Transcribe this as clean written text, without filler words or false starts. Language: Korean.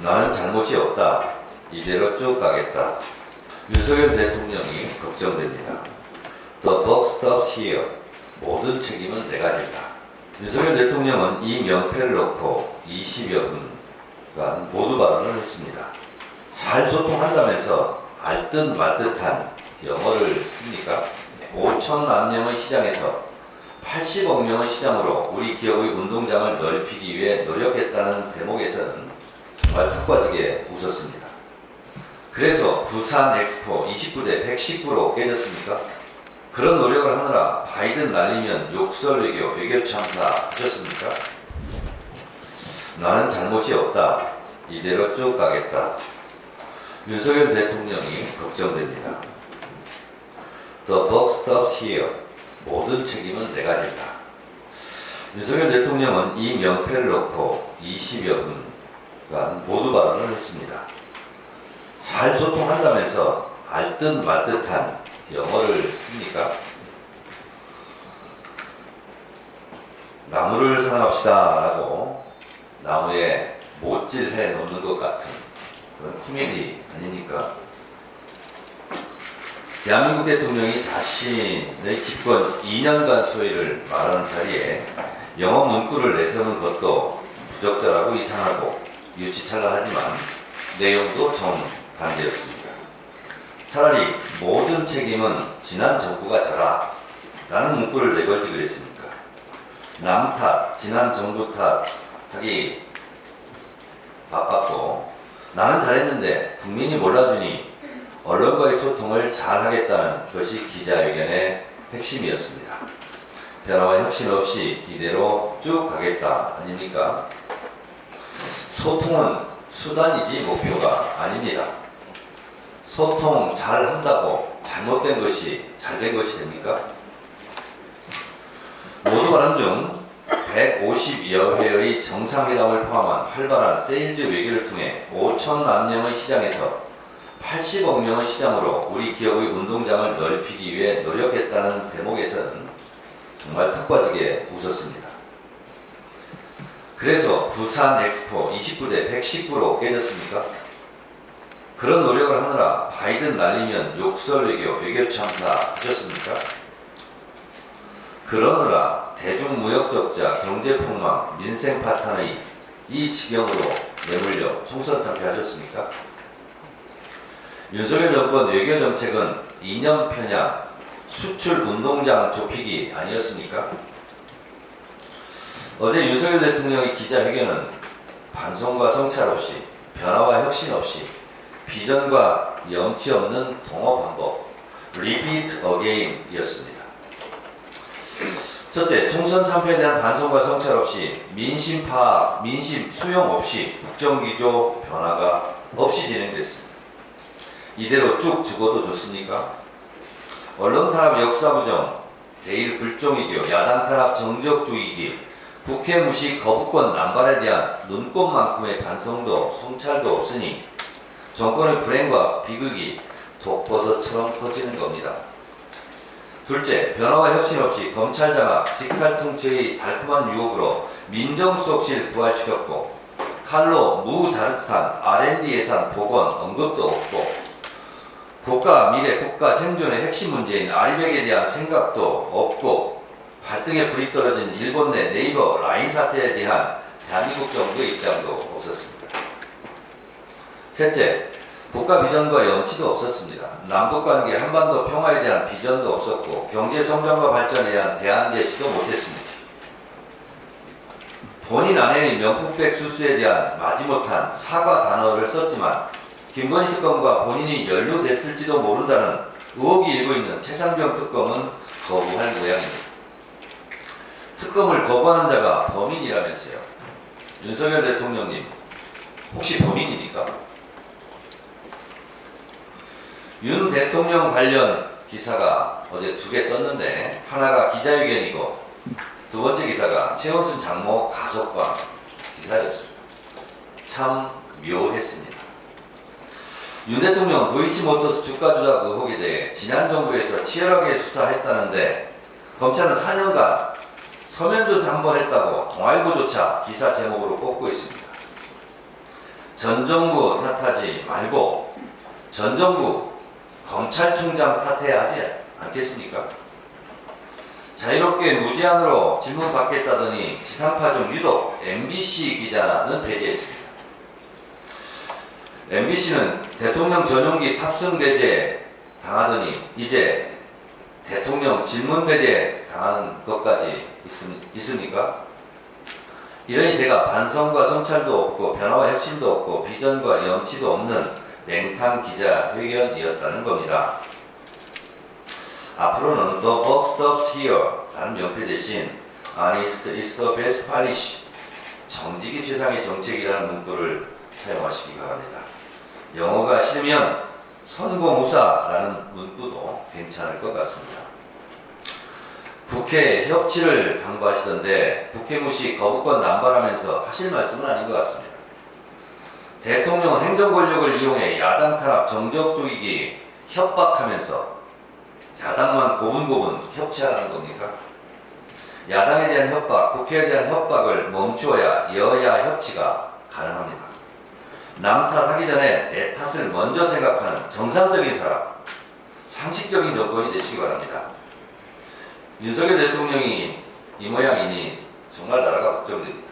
나는 잘못이 없다. 이대로 쭉 가겠다. 윤석열 대통령이 걱정됩니다. The buck stops here. 모든 책임은 내가 진다. 윤석열 대통령은 이 명패를 놓고 20여 분간 모두 발언을 했습니다. 잘 소통한다면서 알듯 말듯한 영어를 씁니까? 5천만 명의 시장에서 80억 명의 시장으로 우리 기업의 운동장을 넓히기 위해 노력했다는 대목에서는 정말 턱 빠지게 웃었습니다. 그래서 부산 엑스포 29대 119로 깨졌습니까? 그런 노력을 하느라 바이든 날리면 욕설 외교, 외교 참사 하셨습니까? 나는 잘못이 없다. 이대로 쭉 가겠다. 윤석열 대통령이 걱정됩니다. The buck stops here. 모든 책임은 내가 진다. 윤석열 대통령은 이 명패를 놓고 20여 분간 모두 발언을 했습니다. 잘 소통한다면서 알듯 말듯한 영어를 씁니까? 나무를 사랑합시다 라고 나무에 못질해 놓는 것 같은 그런 코미디 아닙니까? 대한민국 대통령이 자신의 집권 2년간 소위를 말하는 자리에 영어 문구를 내세우는 것도 부적절하고 이상하고 유치찬란하지만 내용도 정반대였습니다. 차라리 모든 책임은 지난 정부가 져라 라는 문구를 내걸지 그랬습니까? 남 탓, 지난 정부 탓 하기 바빴고 나는 잘했는데 국민이 몰라주니 언론과의 소통을 잘 하겠다는 것이 기자회견의 핵심이었습니다. 변화와 혁신 없이 이대로 쭉 가겠다 아닙니까? 소통은 수단이지 목표가 아닙니다. 소통 잘 한다고 잘못된 것이 잘된 것이 됩니까? 모두 발언 중 150여 회의 정상회담을 포함한 활발한 세일즈 외교를 통해 5천만 명의 시장에서 80억 명의 시장으로 우리 기업의 운동장을 넓히기 위해 노력했다는 대목에서는 정말 턱 빠지게 웃었습니다. 그래서 부산 엑스포 29대 119로 깨졌습니까? 그런 노력을 하느라 바이든 날리면 욕설 외교, 외교 참사 하셨습니까? 그러느라 대중무역적자, 경제폭망, 민생 파탄의 이 지경으로 내몰려 총선 참패하셨습니까? 윤석열 정권 외교정책은 이념 편향, 수출 운동장 좁히기 아니었습니까? 어제 윤석열 대통령의 기자회견은 반성과 성찰 없이, 변화와 혁신 없이, 비전과 염치 없는 동어 반복, repeat again 이었습니다. 첫째, 총선 참패에 대한 반성과 성찰 없이, 민심 파악, 민심 수용 없이 국정기조 변화가 없이 진행됐습니다. 이대로 쭉 죽어도 좋습니까? 언론 탄압 역사부정, 대일 불종이교, 야당 탄압 정적주의기, 국회 무시 거부권 남발에 대한 눈꽃만큼의 반성도 성찰도 없으니 정권의 불행과 비극이 독버섯처럼 퍼지는 겁니다. 둘째, 변화와 혁신 없이 검찰 장악, 직할 통치의 달콤한 유혹으로 민정수석실 부활시켰고 칼로 무 자르듯한 R&D 예산 복원 언급도 없고 국가 미래, 국가 생존의 핵심 문제인 아리백에 대한 생각도 없고 발등에 불이 떨어진 일본 내 네이버 라인 사태에 대한 대한민국 정부의 입장도 없었습니다. 셋째, 국가 비전과 염치도 없었습니다. 남북관계 한반도 평화에 대한 비전도 없었고 경제 성장과 발전에 대한 대안 제시도 못했습니다. 본인 아내의 명품백 수수에 대한 마지못한 사과 단어를 썼지만 김건희 특검과 본인이 연루됐을지도 모른다는 의혹이 일고 있는 최상병 특검은 거부할 모양입니다. 특검을 거부하는 자가 범인이라면서요. 윤석열 대통령님, 혹시 범인입니까? 윤 대통령 관련 기사가 어제 2개 떴는데 하나가 기자회견이고 두 번째 기사가 최원순 장모 가석방 기사였습니다. 참 묘했습니다. 윤 대통령은 도이치모터스 주가 조작 의혹에 대해 지난 정부에서 치열하게 수사했다는데 검찰은 4년간 서면 조사 한 번 했다고 동아일보조차 기사 제목으로 꼽고 있습니다. 전 정부 탓하지 말고 전 정부 검찰총장 탓해야 하지 않겠습니까? 자유롭게 무제한으로 질문 받겠다더니 지상파 중 유독 MBC 기자는 배제했습니다. MBC는 대통령 전용기 탑승 배제 당하더니 이제 대통령 질문 배제 당하는 것까지 있습니까? 이러니 제가 반성과 성찰도 없고 변화와 혁신도 없고 비전과 염치도 없는 냉탕 기자회견이었다는 겁니다. 앞으로는 The buck stops here 라는 명패 대신 Honest is the best policy, 정직이 최상의 정책이라는 문구를 사용하시기 바랍니다. 영어가 싫으면 선고무사라는 문구도 괜찮을 것 같습니다. 국회 협치를 당부하시던데 국회무시 거부권 남발하면서 하실 말씀은 아닌 것 같습니다. 대통령은 행정권력을 이용해 야당 탄압 정적 조이기 협박하면서 야당만 고분고분 협치하라는 겁니까? 야당에 대한 협박, 국회에 대한 협박을 멈추어야 여야 협치가 가능합니다. 남 탓하기 전에 내 탓을 먼저 생각하는 정상적인 사람, 상식적인 정권이 되시기 바랍니다. 윤석열 대통령이 이 모양이니 정말 나라가 걱정됩니다.